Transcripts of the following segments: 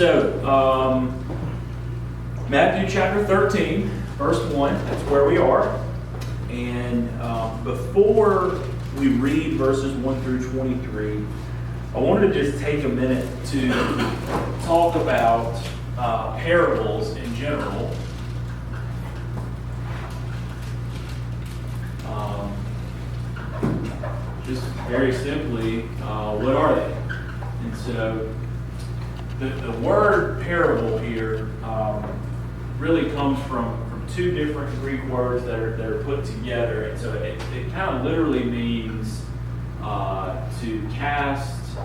So, Matthew chapter 13, verse 1, that's where we are. And before we read verses 1 through 23, I wanted to just take a minute to talk about parables in general. Just very simply, what are they? And so the word parable here really comes from two different Greek words that are put together. And so it kind of literally means to cast,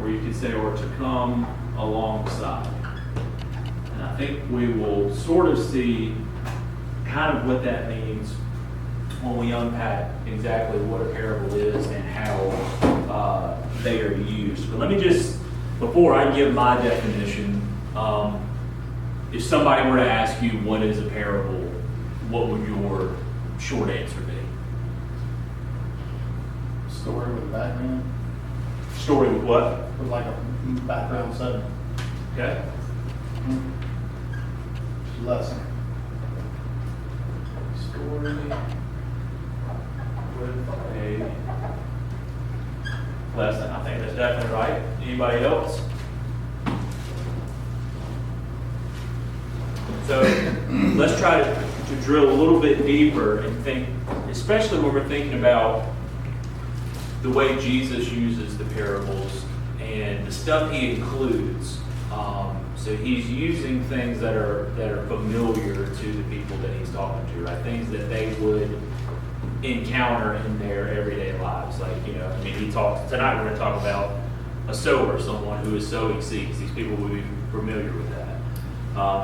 or you could say, or to come alongside. And I think we will sort of see kind of what that means when we unpack exactly what a parable is and how they are used. But let me just, before I give my definition, if somebody were to ask you what is a parable, what would your short answer be? Story with a background. Story with what? With like a background setting. Okay. Lesson. Story with a lesson. I think that's definitely right. Anybody else? So let's try to drill a little bit deeper and think, especially when we're thinking about the way Jesus uses the parables and the stuff he includes. So he's using things that are familiar to the people that he's talking to, right? Things that they would encounter in their everyday lives. Like, he talks, tonight we're going to talk about a sower, someone who is sowing seeds. These people would be familiar with that.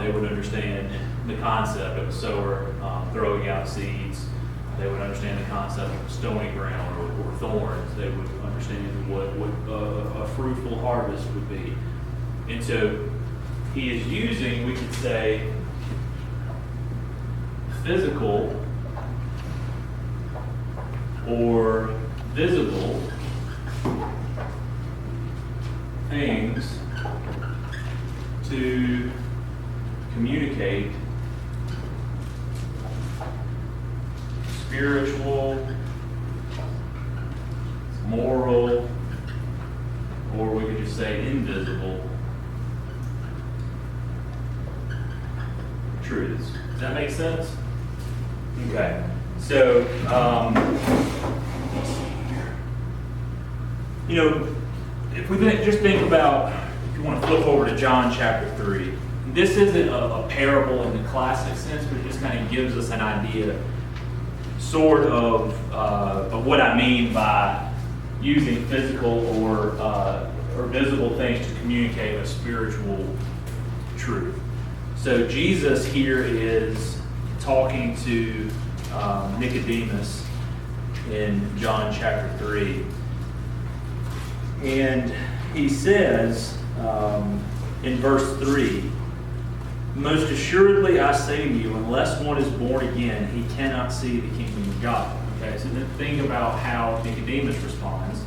They would understand the concept of a sower throwing out seeds. They would understand the concept of stony ground or thorns. They would understand what a fruitful harvest would be. And so he is using, we could say, physical or visible things to communicate spiritual, moral, or we could just say invisible truths. Does that make sense? Okay. So, let's see here. If we just think about, if you want to flip over to John chapter 3, this isn't a parable in the classic sense, but it just kind of gives us an idea, sort of what I mean by using physical or visible things to communicate a spiritual truth. So Jesus here is talking to Nicodemus in John chapter 3. And he says in verse 3, "Most assuredly I say to you, unless one is born again, he cannot see the kingdom of God." Okay, so then think about how Nicodemus responds.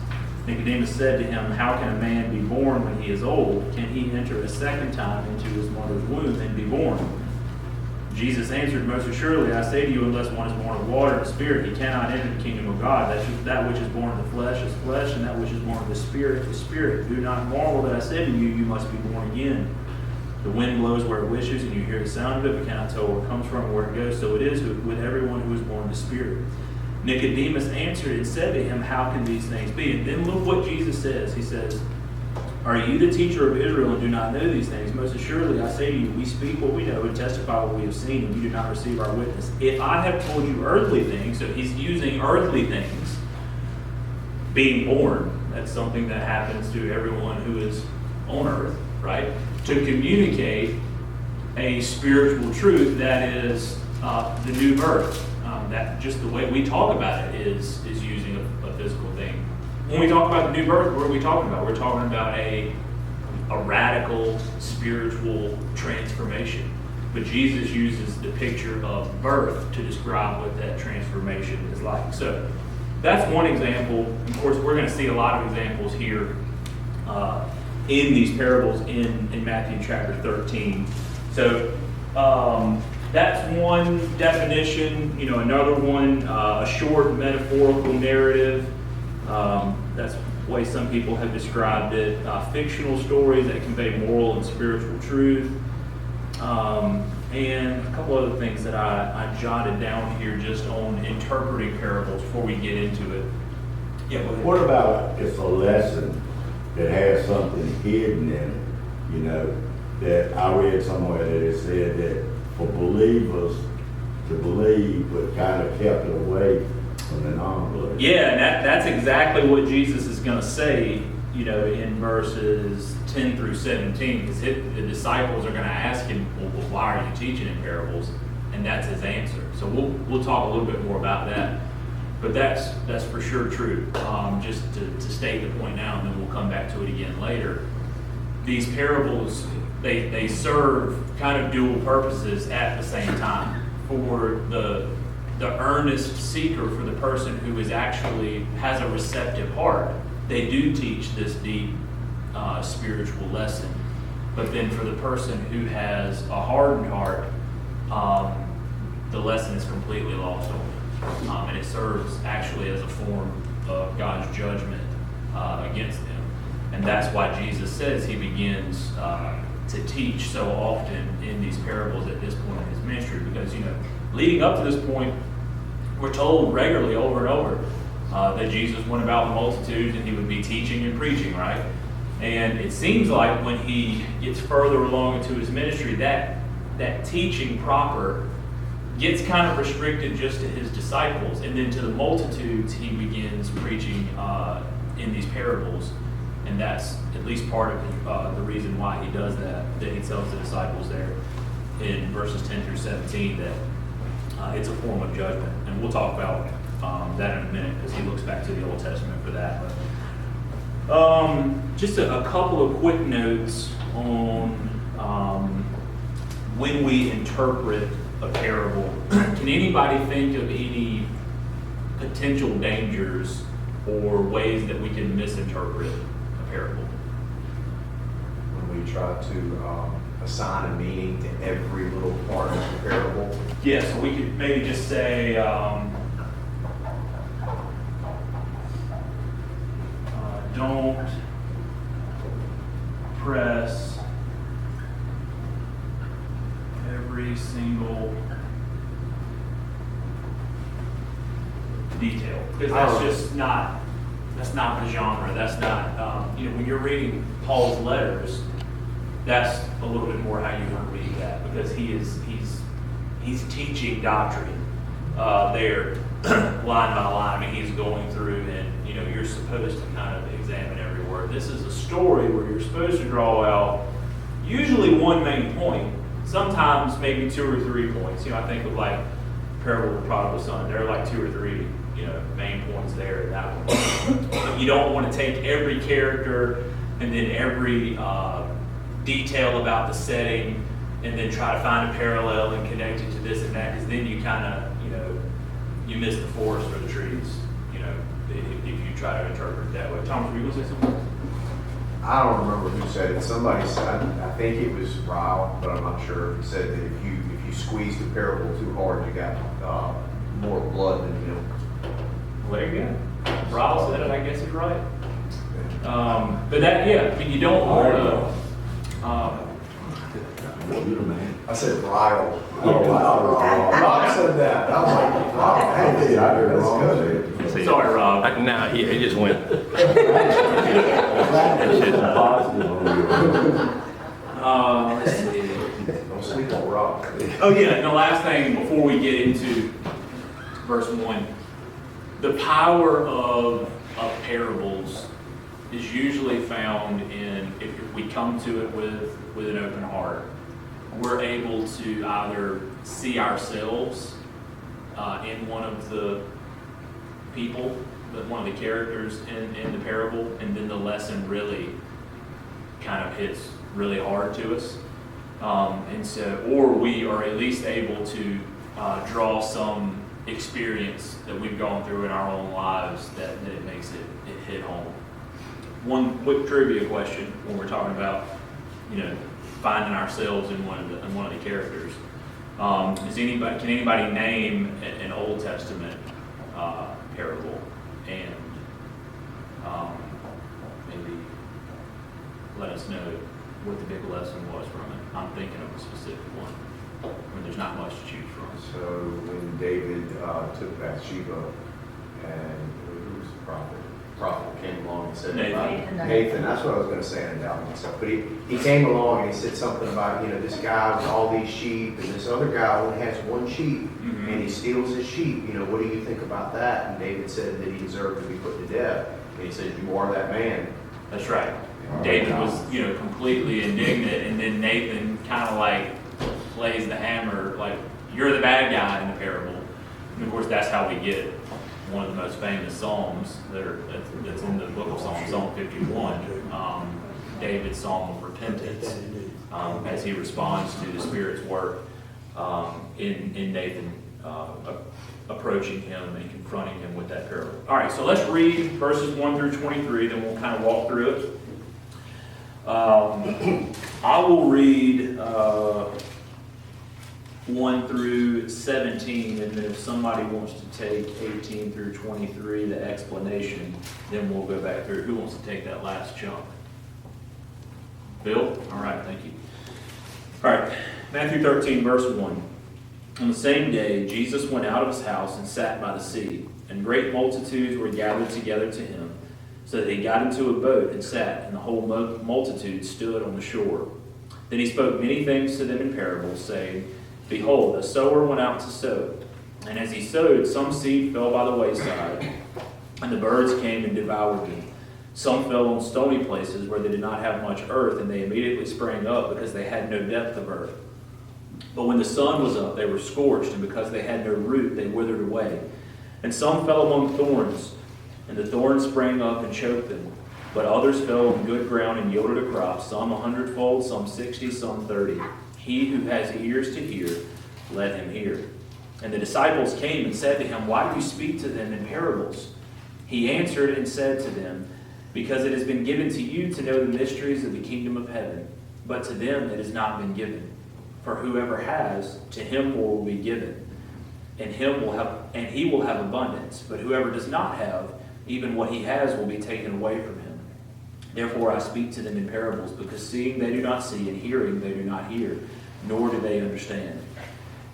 Nicodemus said to him, "How can a man be born when he is old? Can he enter a second time into his mother's womb and be born?" Jesus answered, "Most assuredly I say to you, unless one is born of water and spirit, he cannot enter the kingdom of God. That which is born of the flesh is flesh, and that which is born of the spirit is spirit. Do not marvel that I said to you, you must be born again. The wind blows where it wishes, and you hear the sound of it, but cannot tell where it comes from or where it goes. So it is with everyone who is born of the Spirit." Nicodemus answered and said to him, "How can these things be?" And then look what Jesus says. He says, "Are you the teacher of Israel and do not know these things? Most assuredly I say to you, we speak what we know and testify what we have seen, and you do not receive our witness. If I have told you earthly things," so he's using earthly things, being born, that's something that happens to everyone who is on earth, right? To communicate a spiritual truth that is the new birth. That just the way we talk about it is using a physical thing. When we talk about the new birth, what are we talking about? We're talking about a radical spiritual transformation. But Jesus uses the picture of birth to describe what that transformation is like. So that's one example. Of course, we're going to see a lot of examples here in these parables in Matthew chapter 13. So that's one definition. Another one, a short metaphorical narrative. That's the way some people have described it. Fictional stories that convey moral and spiritual truth. And a couple other things that I jotted down here just on interpreting parables before we get into it. Yeah, go ahead. What about it's a lesson that has something hidden in it, that I read somewhere that it said that for believers to believe, but kind of kept it away from the non-believers. Yeah, and that's exactly what Jesus is going to say, in verses 10 through 17, because the disciples are going to ask him, well, why are you teaching in parables? And that's his answer. So we'll talk a little bit more about that. But that's for sure true. Just to state the point now, and then we'll come back to it again later. These parables, they serve kind of dual purposes at the same time. For the earnest seeker, for the person who has a receptive heart, they do teach this deep spiritual lesson. But then for the person who has a hardened heart, the lesson is completely lost on them. And it serves actually as a form of God's judgment against them. And that's why Jesus says he begins to teach so often in these parables at this point in his ministry. Because, leading up to this point, we're told regularly over and over that Jesus went about the multitudes and he would be teaching and preaching, right? And it seems like when he gets further along into his ministry, that teaching proper gets kind of restricted just to his disciples, and then to the multitudes he begins preaching in these parables. And that's at least part of the reason why he does that he tells the disciples there in verses 10 through 17 that it's a form of judgment. And we'll talk about that in a minute, because he looks back to the Old Testament for that. But just a couple of quick notes on when we interpret a parable. Can anybody think of any potential dangers or ways that we can misinterpret a parable? When we try to assign a meaning to every little part of the parable. Yeah, so we could maybe just say, don't press every single detail, because that's not the genre. That's not, when you're reading Paul's letters, that's a little bit more how you want to read that, because he's teaching doctrine there line by line. I mean, he's going through, and you're supposed to kind of examine every word. This is a story where you're supposed to draw out usually one main point, sometimes maybe two or 3 points. I think of like Parable of the Prodigal Son. There are like 2 or 3 main points there in that one. But you don't want to take every character and then every detail about the setting and then try to find a parallel and connect it to this and that, because then you kind of, you miss the forest for the trees, if you try to interpret it that way. Thomas, were you going to say something? I don't remember who said it. Somebody said, I think it was Ryle, but I'm not sure. He said that if you squeeze the parable too hard, you got more blood than milk. Well, there you go. Ryle said it, I guess he's right. But that, you don't want to. You're the man. I said Ryle. Oh, wow. Rob said that. I was like, Rob, I did, I heard it that's wrong. good. Sorry, Rob. Nah, yeah, it just went. Positive on Let's see. Don't sleep on Rob. Oh yeah, and the last thing before we get into verse 1, the power of parables is usually found in, if we come to it with an open heart, we're able to either see ourselves in one of the people, one of the characters in the parable, and then the lesson really kind of hits really hard to us. And so, or we are at least able to draw some experience that we've gone through in our own lives that it makes it hit home. one quick trivia question when we're talking about, finding ourselves in one of the characters. Can anybody name an Old Testament parable and maybe let us know what the big lesson was from it? I'm thinking of a specific one when there's not much to choose from. So when David took Bathsheba, and who was the prophet? Prophet came along and said, Nathan. Nathan, that's what I was going to say, and doubting myself. But he came along and he said something about, this guy with all these sheep, and this other guy only has one sheep, and he steals his sheep. What do you think about that? And David said that he deserved to be put to death. And he said, you are that man. That's right. David was, completely indignant, and then Nathan kind of like plays the hammer, like, you're the bad guy in the parable. And of course, that's how we get one of the most famous psalms that's in the book of Psalms, Psalm 51, David's psalm of repentance, as he responds to the Spirit's work in Nathan approaching him and confronting him with that parable. All right, so let's read verses 1 through 23, then we'll kind of walk through it. I will read 1 through 17, and then if somebody wants to take 18 through 23, the explanation, then we'll go back through. Who wants to take that last chunk? Bill? All right, thank you. All right, Matthew 13, verse 1. On the same day, Jesus went out of his house and sat by the sea, and great multitudes were gathered together to him, so that he got into a boat and sat, and the whole multitude stood on the shore. Then he spoke many things to them in parables, saying, Behold, a sower went out to sow. And as he sowed, some seed fell by the wayside, and the birds came and devoured them. Some fell on stony places where they did not have much earth, and they immediately sprang up because they had no depth of earth. But when the sun was up, they were scorched, and because they had no root, they withered away. And some fell among thorns, and the thorns sprang up and choked them. But others fell on good ground and yielded a crop, some 100-fold, some 60, some 30. He who has ears to hear, let him hear. And the disciples came and said to him, Why do you speak to them in parables? He answered and said to them, Because it has been given to you to know the mysteries of the kingdom of heaven, but to them it has not been given. For whoever has, to him more will be given, and he will have abundance. But whoever does not have, even what he has will be taken away from him. Therefore I speak to them in parables, because seeing they do not see, and hearing they do not hear, nor do they understand.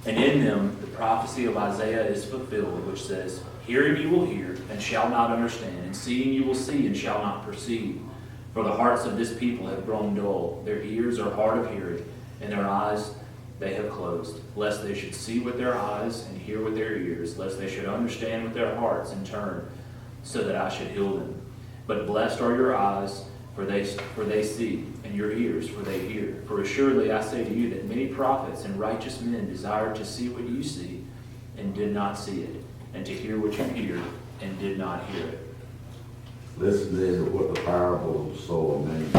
And in them the prophecy of Isaiah is fulfilled, which says, Hearing you will hear, and shall not understand, and seeing you will see, and shall not perceive. For the hearts of this people have grown dull, their ears are hard of hearing, and their eyes they have closed, lest they should see with their eyes, and hear with their ears, lest they should understand with their hearts, and turn, so that I should heal them. But blessed are your eyes, for they see, and your ears, for they hear. For assuredly I say to you that many prophets and righteous men desired to see what you see, and did not see it, and to hear what you hear, and did not hear it. Listen then to what the parable of the sower means.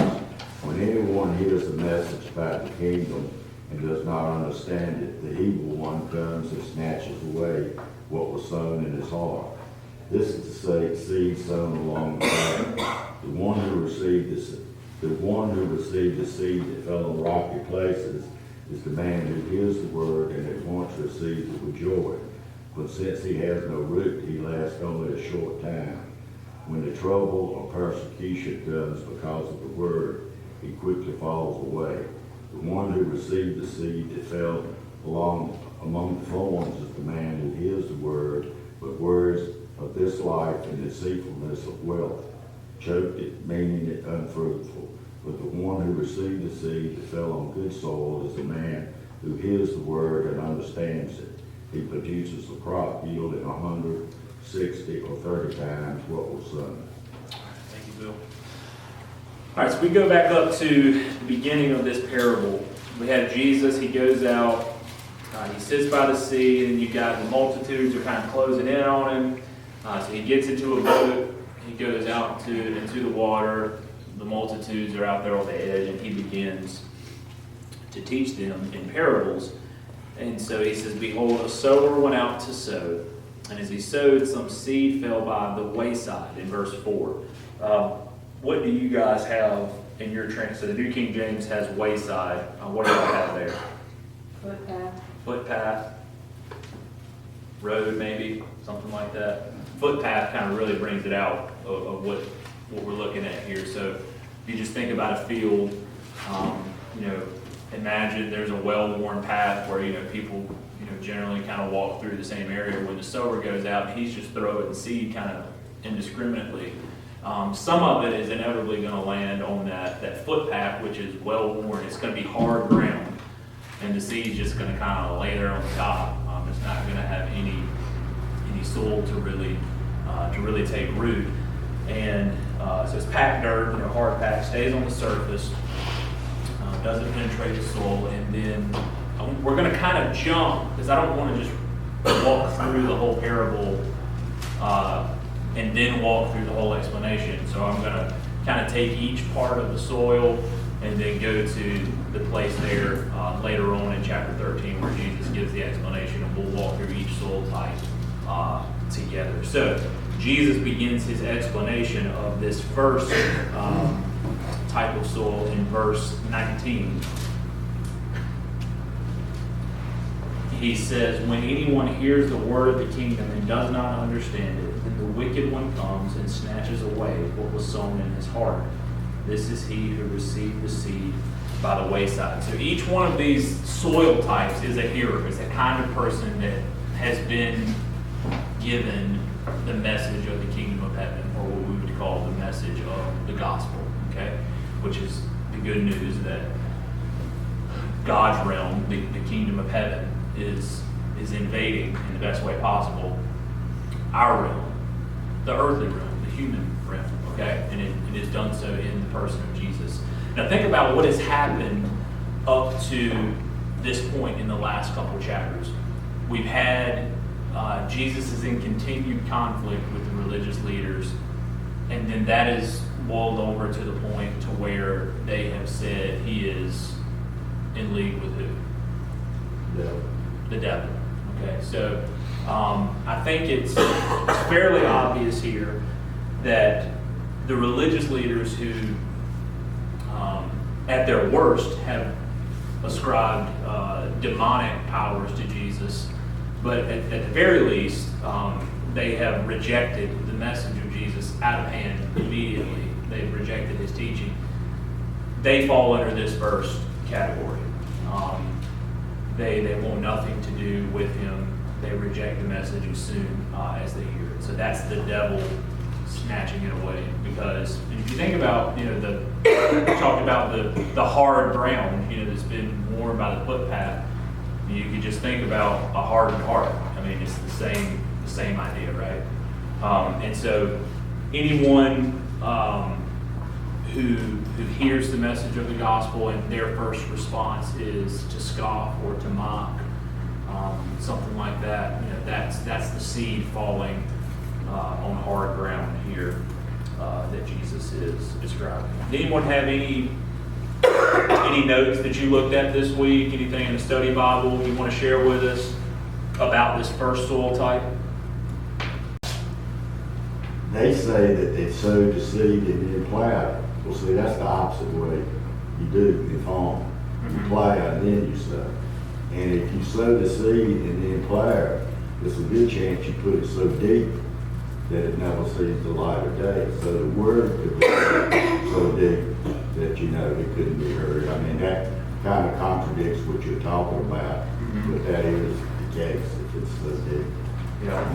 When anyone hears the message about the kingdom and does not understand it, the evil one comes and snatches away what was sown in his heart. This is the seed sown along the way. The one who received the seed that fell on rocky places is the man who hears the word and at once receives it with joy. But since he has no root, he lasts only a short time. When the trouble or persecution comes because of the word, he quickly falls away. The one who received the seed that fell among the thorns is the man who hears the word, but words of this life and deceitfulness of wealth choked it, making it unfruitful. But the one who received the seed that fell on good soil is the man who hears the word and understands it. He produces a crop yielding 100, 60, or 30 times what was sown. Thank you, Bill. All right, so we go back up to the beginning of this parable. We have Jesus, he goes out, he sits by the sea, and you've got the multitudes are kind of closing in on him. So he gets into a boat, he goes out into the water, the multitudes are out there on the edge, and he begins to teach them in parables. And so he says, Behold, a sower went out to sow, and as he sowed, some seed fell by the wayside, in verse 4. what do you guys have in your trans? So the New King James has wayside. What do you have there? Footpath. Footpath, road maybe, something like that. Footpath kind of really brings it out of what we're looking at here. So if you just think about a field, you know, imagine there's a well-worn path where, you know, people, you know, generally kind of walk through the same area. When the sower goes out and he's just throwing seed kind of indiscriminately, some of it is inevitably going to land on that footpath, which is well-worn. It's going to be hard ground, and the seed's just going to kind of lay there on the top. It's not going to have any soil to really take root. And so it's packed dirt, you know, hard packed, stays on the surface, doesn't penetrate the soil, and then we're going to kind of jump, because I don't want to just walk through the whole parable and then walk through the whole explanation. So I'm going to kind of take each part of the soil and then go to the place there later on in chapter 13 where Jesus gives the explanation, and we'll walk through each soil type together. So Jesus begins his explanation of this first type of soil in verse 19. He says, when anyone hears the word of the kingdom and does not understand it, then the wicked one comes and snatches away what was sown in his heart. This is he who received the seed by the wayside. So each one of these soil types is a hearer, is a kind of person that has been given the message of the kingdom of heaven, or what we would call the message of the gospel, okay? Which is the good news that God's realm, the kingdom of heaven, is invading in the best way possible our realm, the earthly realm, the human realm, okay? And it is done so in the person of Jesus. Now think about what has happened up to this point in the last couple of chapters. We've had Jesus is in continued conflict with the religious leaders, and then that is boiled over to the point to where they have said he is in league with who? The devil. Okay, so I think it's fairly obvious here that the religious leaders who, at their worst, have ascribed demonic powers to Jesus, but at the very least, they have rejected the message of Jesus out of hand immediately. They've rejected his teaching. They fall under this first category. They want nothing to do with him. They reject the message as soon as they hear it. So that's the devil snatching it away. Because if you think about, you know, we talked about the hard ground, you know, that's been worn by the footpath. You could just think about a hardened heart. I mean, it's the same idea, right? And so anyone who hears the message of the gospel and their first response is to scoff or to mock, something like that, you know, that's the seed falling on hard ground here that Jesus is describing. Did anyone have any notes that you looked at this week? Anything in the study Bible you want to share with us about this first soil type? They say that they sowed the seed and then plowed. Well, see, that's the opposite way you do in farm. You plow and then you sow. And if you sow the seed and then plow, there's a good chance you put it so deep that it never sees the light of day. So the word could be so deep that, you know, it couldn't be heard. I mean, that kind of contradicts what you're talking about, but that is the case if it's so deep. Yeah.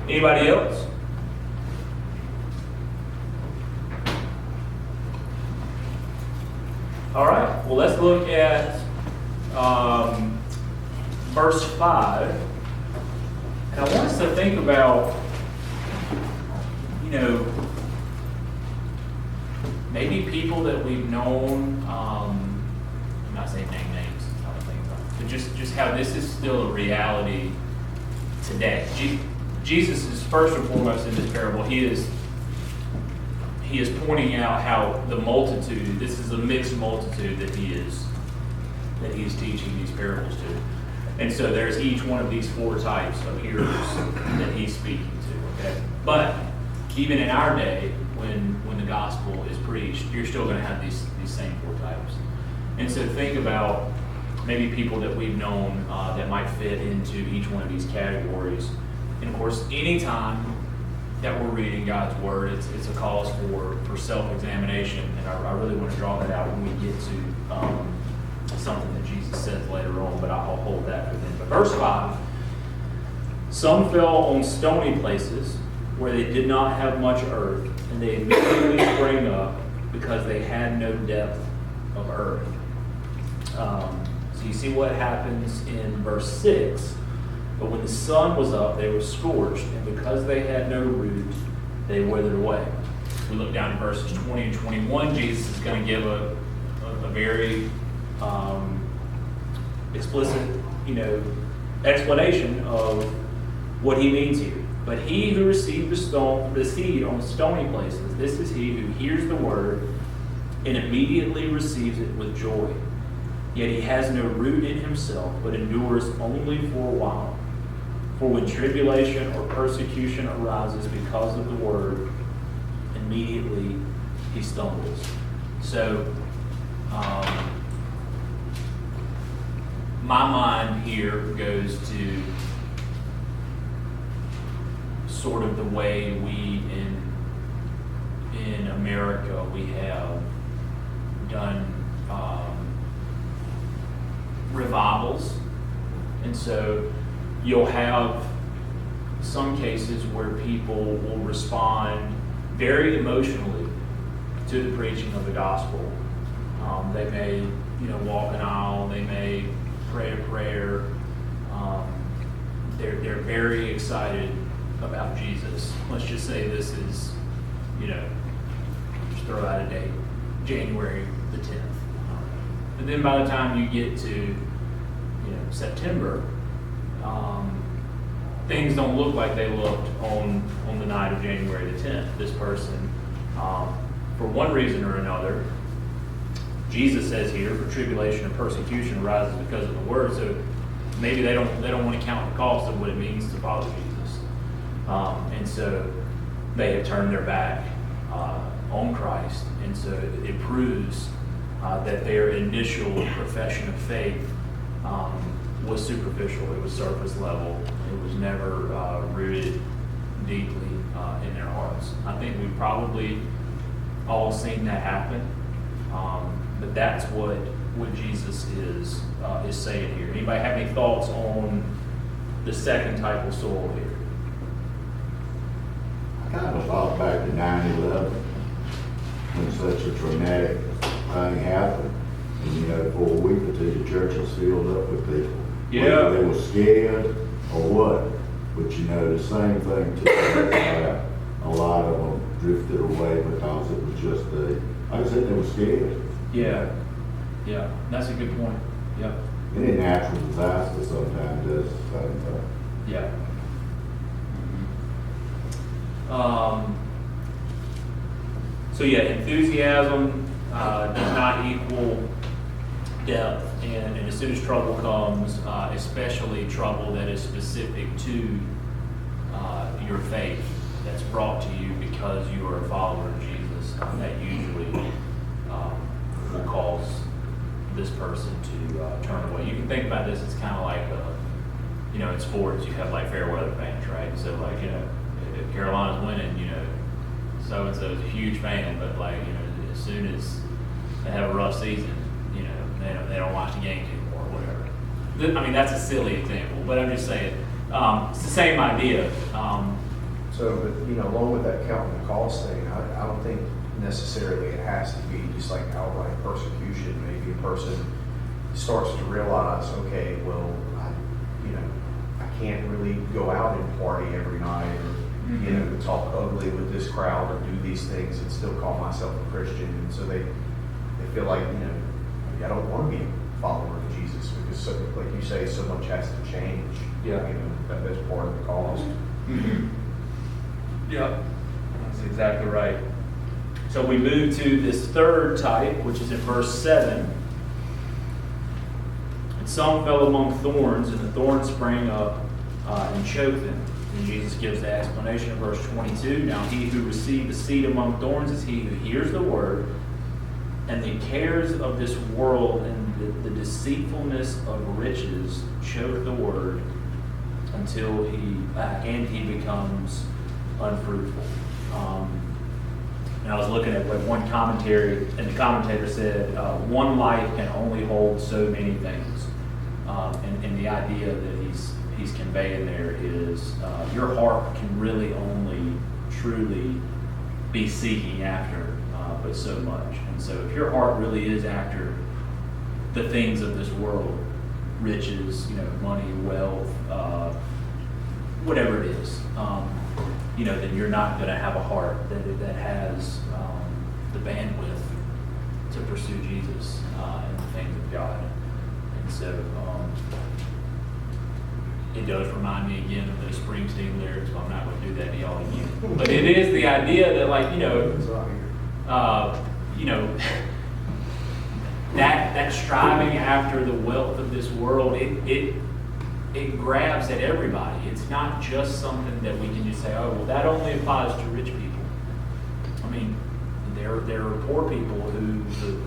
Anybody else? All right, well, let's look at verse 5. And I want us to think about, you know, maybe people that we've known, I'm not saying name names, I don't think about it, but just how this is still a reality today. Jesus is first and foremost in this parable, he is pointing out how the multitude, this is a mixed multitude that he is teaching these parables to. And so there's each one of these four types of hearers that he's speaking to. Okay? But even in our day, when the gospel is preached, you're still going to have these same four types. And so think about maybe people that we've known that might fit into each one of these categories. And of course, anytime that we're reading God's word, it's a cause for self-examination. And I really want to draw that out when we get to something that Jesus says later on, but I'll hold that for then. But verse 5, some fell on stony places where they did not have much earth, and they immediately sprang up because they had no depth of earth. So you see what happens in verse 6. But when the sun was up, they were scorched, and because they had no root, they withered away. We look down at verses 20 and 21. Jesus is going to give a very explicit, explanation of what he means here. But he who received the seed on stony places, this is he who hears the word and immediately receives it with joy. Yet he has no root in himself, but endures only for a while. For when tribulation or persecution arises because of the word, immediately he stumbles. So, my mind here goes to sort of the way we in America we have done revivals, and so you'll have some cases where people will respond very emotionally to the preaching of the gospel. They may, walk an aisle. They may pray a prayer. They're very excited about Jesus. Let's just say this is, just throw out a date, January the 10th. And then by the time you get to, September, things don't look like they looked on the night of January the 10th. This person, for one reason or another, Jesus says here, for tribulation and persecution arises because of the word. So maybe they don't want to count the cost of what it means to follow Jesus, and so they have turned their back on Christ, and so it proves that their initial profession of faith was superficial. It was surface level. It was never rooted deeply in their hearts. I think we've probably all seen that happen, but that's what Jesus is saying here. Anybody have any thoughts on the second type of soil here? I kind of thought back to 9/11 when such a traumatic thing happened. And, for a week or two, the church was filled up with people. Yeah. Whether they were scared or what. But, the same thing took a lot of them drifted away because it was just like I said, they were scared. Yeah, that's a good point. Yeah, Any natural disaster sometimes does the same thing. yeah. So yeah, enthusiasm does not equal depth, and as soon as trouble comes, especially trouble that is specific to your faith, that's brought to you because you are a follower of Jesus, that usually will cause this person to turn away. You can think about this, it's kind of like, in sports, you have like fair weather fans, right? So like, if Carolina's winning, so-and-so is a huge fan, but like, as soon as they have a rough season, they don't watch the games anymore or whatever. I mean, that's a silly example, but I'm just saying, it's the same idea. But along with that counting the cost thing, I don't think necessarily it has to be just like outright persecution. Maybe a person starts to realize, okay, well, I can't really go out and party every night, or talk ugly with this crowd, or do these things and still call myself a Christian. And so they feel like, maybe I don't want to be a follower of Jesus because, so, like you say, so much has to change. Yeah. That's part of the cost. Mm-hmm. Yep, that's exactly right. So we move to this third type, which is in verse 7. And some fell among thorns, and the thorns sprang up and choked them. And Jesus gives the explanation in verse 22. Now he who received the seed among thorns is he who hears the word, and the cares of this world and the deceitfulness of riches choke the word until he becomes unfruitful. And I was looking at like one commentary, and the commentator said, one life can only hold so many things. And the idea that he's conveying there is your heart can really only truly be seeking after but so much. And so if your heart really is after the things of this world, riches, money, wealth, whatever it is, then you're not going to have a heart that has the bandwidth to pursue Jesus and the things of God. And so it does remind me again of those Springsteen lyrics, but I'm not going to do that to y'all again. But it is the idea that, that striving after the wealth of this world, it grabs at everybody. It's not just something that we can just say, oh, well, that only applies to rich people. I mean, there are poor people who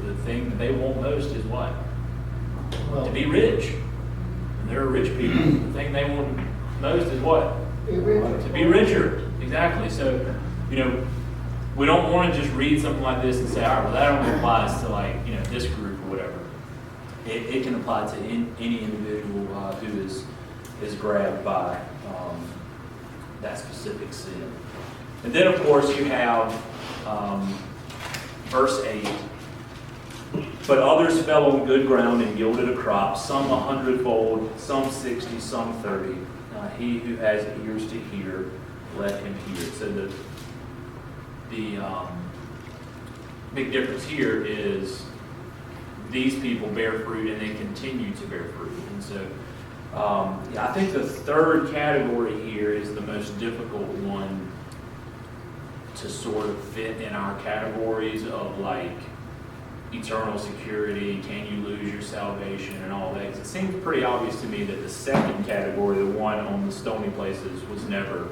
the thing that they want most is what? To be rich. And there are rich people, the thing they want most is what? To be richer. Exactly. So, we don't want to just read something like this and say, all right, well, that only applies to this group or whatever. It can apply to any individual who is grabbed by that specific sin. And then, of course, you have verse 8. But others fell on good ground and yielded a crop, some 100-fold, some 60, some 30. He who has ears to hear, let him hear. So the big difference here is these people bear fruit and they continue to bear fruit. And so I think the third category here is the most difficult one to sort of fit in our categories of eternal security, can you lose your salvation and all that. It seems pretty obvious to me that the second category, the one on the stony places, was never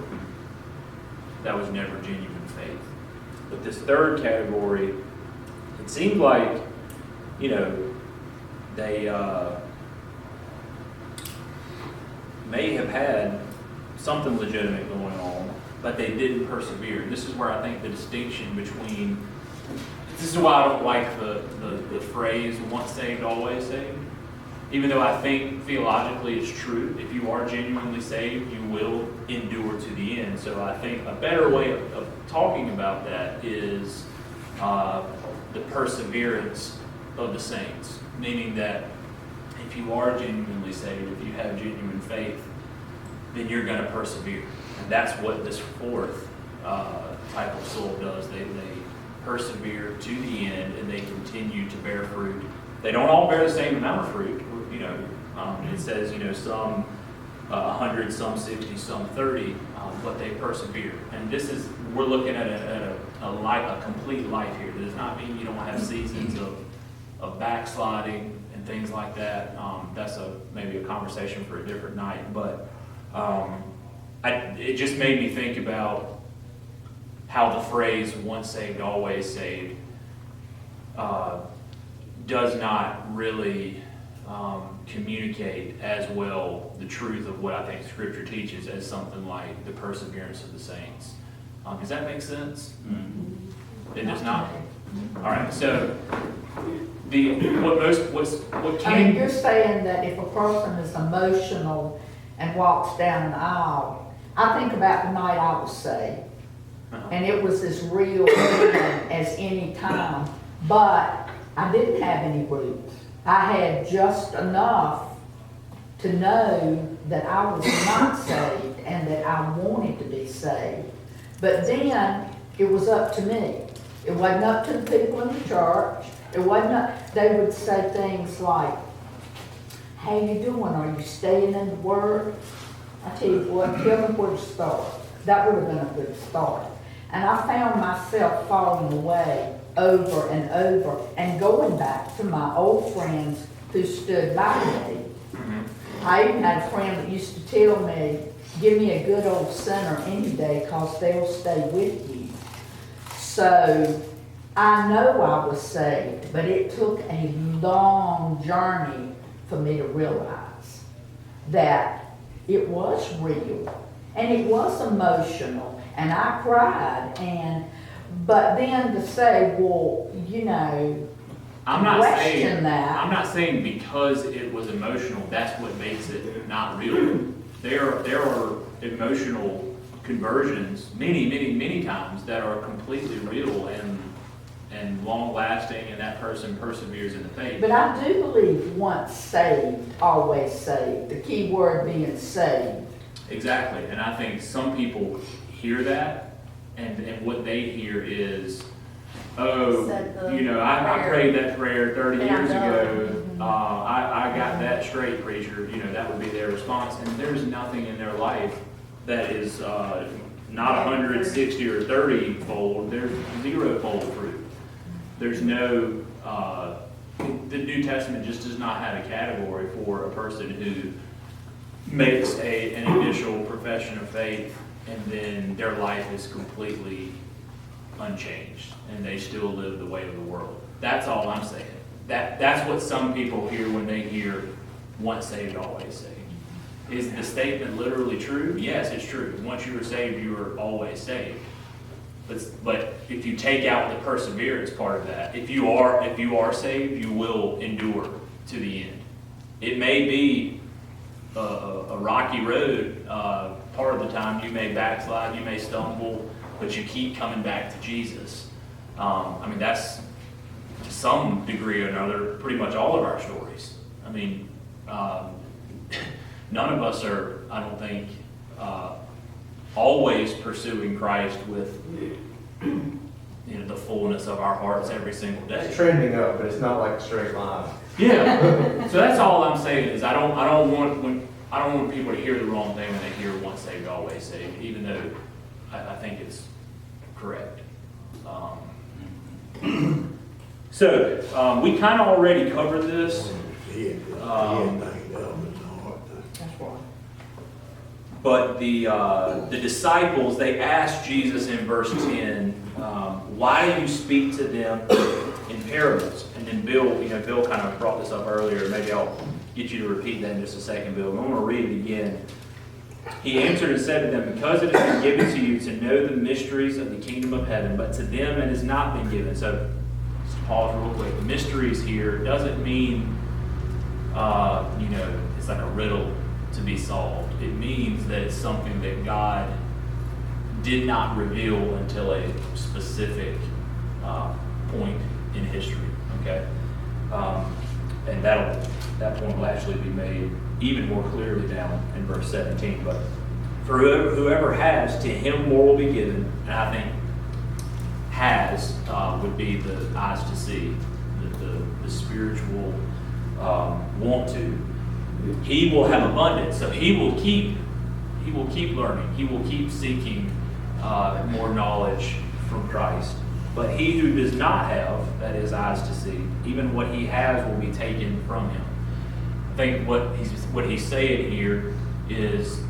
genuine faith. But this third category, it seemed like, they may have had something legitimate going on, but they didn't persevere. And this is where I think the distinction between, this is why I don't like the phrase, once saved, always saved. Even though I think theologically it's true, if you are genuinely saved, you will endure to the end. So I think a better way of talking about that is the perseverance of the saints. Meaning that if you are genuinely saved, if you have genuine faith, then you're going to persevere. And that's what this fourth type of soul does. They persevere to the end, and they continue to bear fruit. They don't all bear the same amount of fruit. It says, some 100, some 60, some 30, but they persevere. And we're looking at a complete life here. That does not mean you don't have seasons of backsliding and things like that. That's maybe a conversation for a different night. But it just made me think about how the phrase once saved, always saved does not really communicate as well the truth of what I think Scripture teaches as something like the perseverance of the saints. Does that make sense? Mm-hmm. It does not? All right, so you're saying that if a person is emotional and walks down the aisle, I think about the night I was saved. And it was as real then as any time, but I didn't have any roots. I had just enough to know that I was not saved and that I wanted to be saved. But then it was up to me. It wasn't up to the people in the church. They would say things like, how you doing? Are you staying in the Word? I tell you what, tell me where to start. That would have been a good start. And I found myself falling away over and over and going back to my old friends who stood by me. I even had a friend that used to tell me, give me a good old sinner any day, cause they'll stay with you. So, I know I was saved, but it took a long journey for me to realize that it was real, and it was emotional, and I cried, but then to say, well, you know, I'm not saying, question that. I'm not saying because it was emotional, that's what makes it not real. There are emotional conversions, many times, that are completely real and long lasting, and that person perseveres in the faith. But I do believe once saved, always saved, the key word being saved. Exactly, and I think some people hear that, and what they hear is, oh, Said the you know, I prayer. prayed that prayer 30 And I'm years done. ago, I got that straight, preacher, you know, that would be their response, and there's nothing in their life that is not 160 or 30-fold, there's 0-fold fruit. There's no, the New Testament just does not have a category for a person who makes an initial profession of faith and then their life is completely unchanged and they still live the way of the world. That's all I'm saying. That's what some people hear when they hear once saved, always saved. Is the statement literally true? Yes, it's true. Once you are saved, you are always saved. But if you take out the perseverance part of that, if you are saved, you will endure to the end. It may be a rocky road. Part of the time you may backslide, you may stumble, but you keep coming back to Jesus. I mean, that's to some degree or another pretty much all of our stories. I mean, none of us are, I don't think, always pursuing Christ with the fullness of our hearts every single day. It's trending up, but it's not like a straight line. Yeah. So that's all I'm saying is I don't want people to hear the wrong thing when they hear once saved, always saved, even though I think it's correct. So we kind of already covered this. That's right. But the disciples, they asked Jesus in verse 10, why do you speak to them in parables? And then Bill kind of brought this up earlier. Maybe I'll get you to repeat that in just a second, Bill. I'm going to read it again. He answered and said to them, because it has been given to you to know the mysteries of the kingdom of heaven, but to them it has not been given. So just pause real quick. Mysteries here doesn't mean, it's like a riddle to be solved. It means that it's something that God did not reveal until a specific point in history. Okay, and that point will actually be made even more clearly down in verse 17. But for whoever has, to him more will be given, and I think has would be the eyes to see, the spiritual want to. He will have abundance, so he will keep learning. He will keep seeking more knowledge from Christ. But he who does not have, that is, eyes to see, even what he has will be taken from him. I think what he's saying here is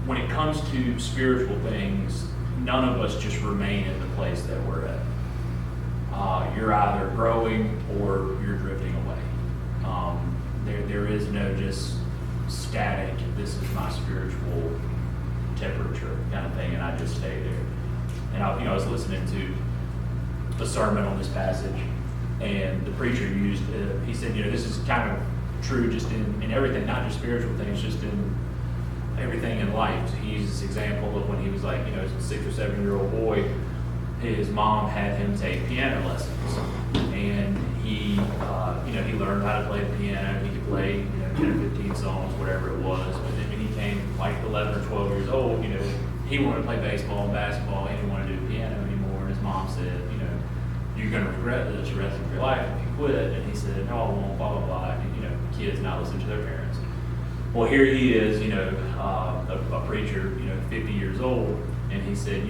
when it comes to spiritual things, none of us just remain in the place that we're at. You're either growing or you're drifting away. There is no just static, this is my spiritual temperature kind of thing, and I just stay there. And I was listening to a sermon on this passage, and the preacher used, he said, this is kind of true just in everything, not just spiritual things, just in everything in life. So he used this example of when he was like, as a 6 or 7 year old boy, his mom had him take piano lessons, and he learned how to play the piano. He could play, 10 or 15 songs, whatever it was. But then when he came like 11 or 12 years old, he wanted to play baseball and basketball. He didn't want to do piano anymore. And his mom said, you're going to regret this the rest of your life if you quit. And he said, no, I won't, blah, blah, blah. And, kids not listen to their parents. Well, here he is, a preacher, 50 years old. And he said,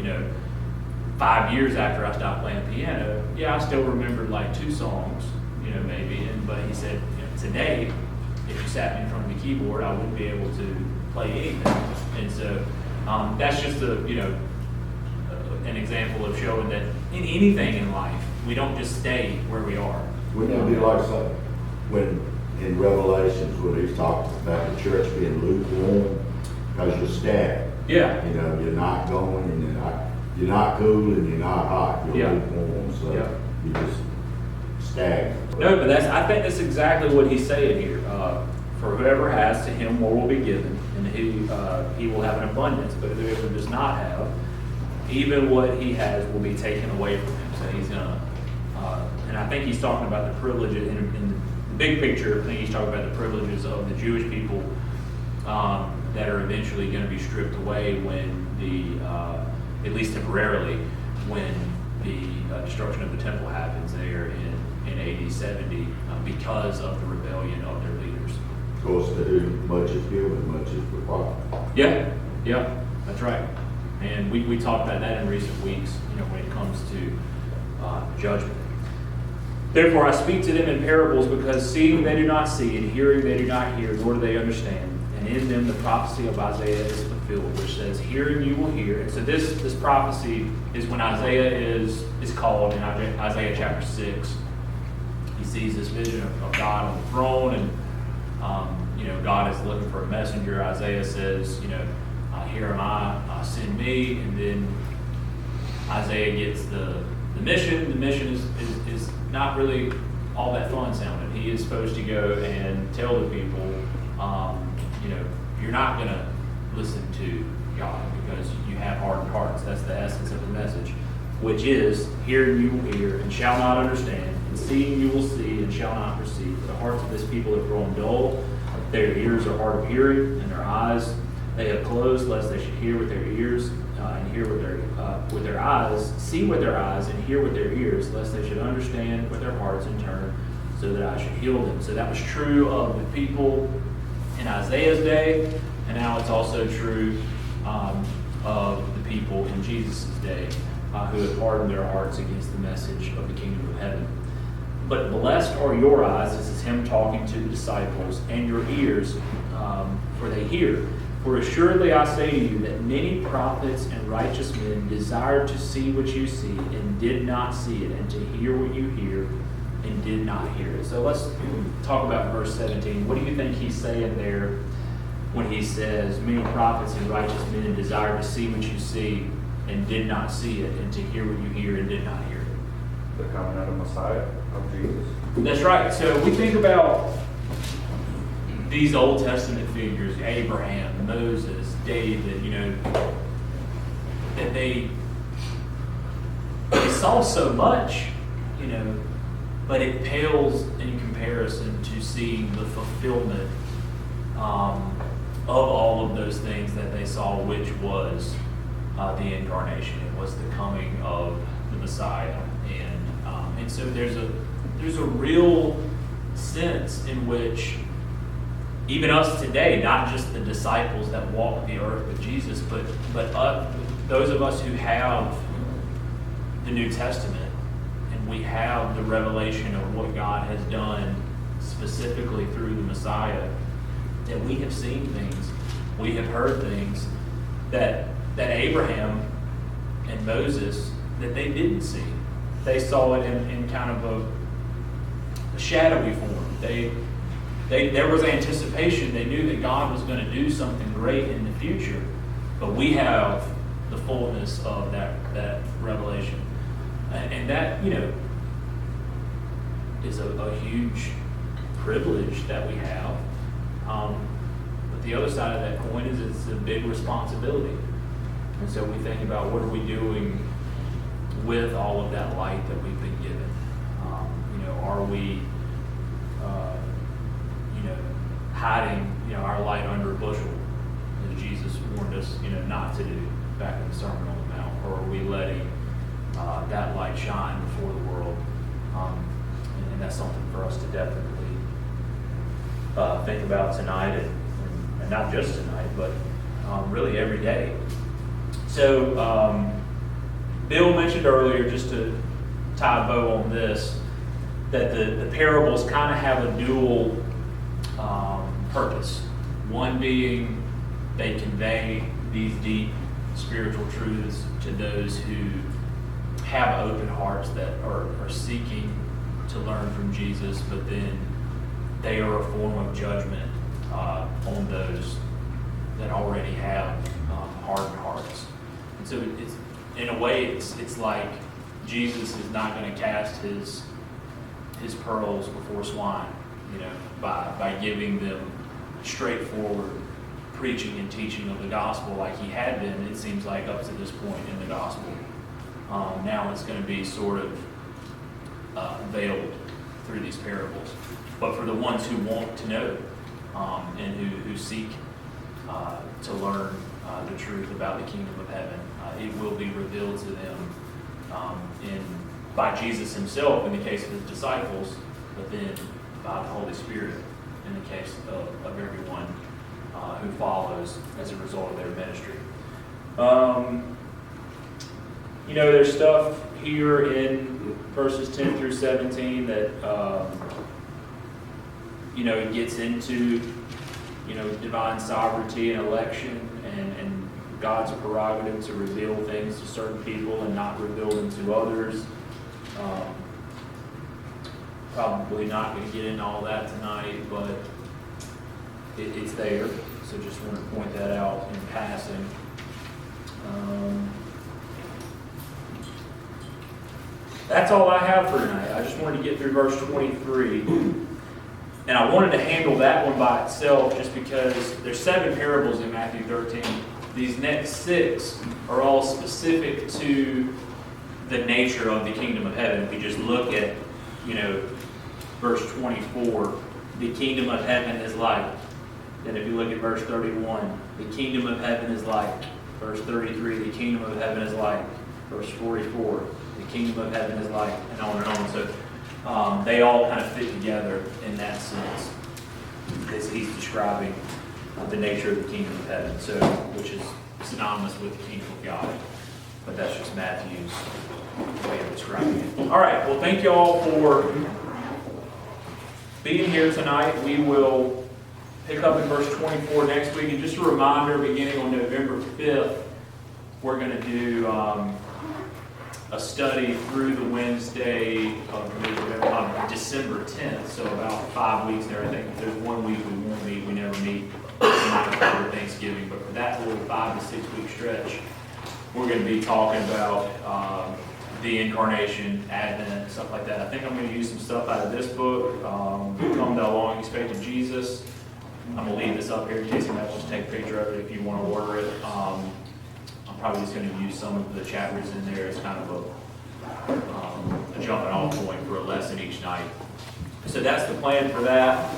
5 years after I stopped playing piano, I still remembered like 2 songs, maybe. But he said, today, if you sat me in front of the keyboard, I wouldn't be able to play anything. And so that's just an example of showing that in anything in life, we don't just stay where we are. Wouldn't it be like something, when in Revelations, when he's talking about the church being lukewarm, because you're stagnant. Yeah. You know, you're not going, and you're not cool, and you're not hot, you're Yeah. lukewarm, so Yeah. you're just stagnant. No, but I think that's exactly what he's saying here. For whoever has, to him more will be given, and he will have an abundance. But whoever does not have, even what he has will be taken away from him. So he's gonna, and I think he's talking about the privileges in the big picture. I think he's talking about the privileges of the Jewish people that are eventually going to be stripped away when at least temporarily, when the destruction of the temple happens there in AD 70 because of the rebellion of their leaders. Of course, to whom much is given, much is required. Yeah, that's right. And we talked about that in recent weeks, when it comes to judgment. Therefore I speak to them in parables, because seeing they do not see, and hearing they do not hear, nor do they understand. And in them the prophecy of Isaiah is fulfilled, which says, hearing you will hear. And so this prophecy is when Isaiah is called in Isaiah chapter 6. He sees this vision of God on the throne, and God is looking for a messenger. Isaiah says, here am I, send me. And then Isaiah gets the mission. The mission is not really all that fun sounding. He is supposed to go and tell the people, you're not going to listen to God because you have hardened hearts. That's the essence of the message, which is, hearing you will hear and shall not understand, and seeing you will see and shall not perceive. For the hearts of this people have grown dull, their ears are hard of hearing, and their eyes they have closed, lest they should hear with their ears and hear with their eyes, see with their eyes and hear with their ears, lest they should understand with their hearts and turn, so that I should heal them. So that was true of the people in Isaiah's day, and now it's also true of the people in Jesus' day who have hardened their hearts against the message of the kingdom of heaven. But blessed are your eyes, this is him talking to the disciples, and your ears, for they hear. For assuredly I say to you that many prophets and righteous men desired to see what you see and did not see it, and to hear what you hear and did not hear it. So let's talk about verse 17. What do you think he's saying there when he says, many prophets and righteous men desired to see what you see and did not see it, and to hear what you hear and did not hear it? The coming out of Messiah, of Jesus. That's right. So we think about these Old Testament figures, Abraham, Moses, David, that they saw so much, but it pales in comparison to seeing the fulfillment of all of those things that they saw, which was the incarnation. It was the coming of the Messiah, and so there's a real sense in which even us today, not just the disciples that walked the earth with Jesus, but those of us who have the New Testament, and we have the revelation of what God has done specifically through the Messiah, that we have seen things, we have heard things that Abraham and Moses, that they didn't see. They saw it in kind of a shadowy form. There was anticipation. They knew that God was going to do something great in the future, but we have the fullness of that revelation. And that, is a huge privilege that we have. But the other side of that coin is it's a big responsibility. And so we think about, what are we doing with all of that light that we've been given? Are we hiding our light under a bushel, as Jesus warned us not to do back in the Sermon on the Mount? Or are we letting that light shine before the world? And that's something for us to definitely think about tonight, and not just tonight, but really every day. So Bill mentioned earlier, just to tie a bow on this, that the parables kind of have a dual purpose. One being they convey these deep spiritual truths to those who have open hearts that are seeking to learn from Jesus, but then they are a form of judgment on those that already have hardened hearts. And so it's, in a way, it's like Jesus is not going to cast his pearls before swine, by giving them straightforward preaching and teaching of the gospel like he had been, it seems like, up to this point in the gospel. Now it's going to be sort of veiled through these parables. But for the ones who want to know and who seek to learn the truth about the kingdom of heaven, it will be revealed to them by Jesus himself in the case of his disciples, but then by the Holy Spirit in the case of everyone who follows as a result of their ministry. There's stuff here in verses 10 through 17 that, it gets into, divine sovereignty and election and God's prerogative to reveal things to certain people and not reveal them to others. Probably not going to get into all that tonight, but it's there. So just want to point that out in passing. That's all I have for tonight. I just wanted to get through verse 23. And I wanted to handle that one by itself just because there's 7 parables in Matthew 13. These next 6 are all specific to the nature of the kingdom of heaven. If we just look at, verse 24, the kingdom of heaven is like. Then if you look at verse 31, the kingdom of heaven is like. Verse 33, the kingdom of heaven is like. Verse 44, the kingdom of heaven is like, and on and on. So they all kind of fit together in that sense, as he's describing the nature of the kingdom of heaven, so which is synonymous with the kingdom of God. But that's just Matthew's way of describing it. All right, well, thank you all for being here tonight. We will pick up in verse 24 next week. And just a reminder, beginning on November 5th, we're going to do a study through the Wednesday of December 10th. So about 5 weeks there. I think there's 1 week we won't meet. We never meet after Thanksgiving. But for that little 5 to 6 week stretch, we're going to be talking about the incarnation, Advent, stuff like that. I think I'm going to use some stuff out of this book, Come Thou Long Expected Jesus. I'm going to leave this up here in case you might just take a picture of it if you want to order it. I'm probably just going to use some of the chapters in there as kind of a jumping off point for a lesson each night. So that's the plan for that.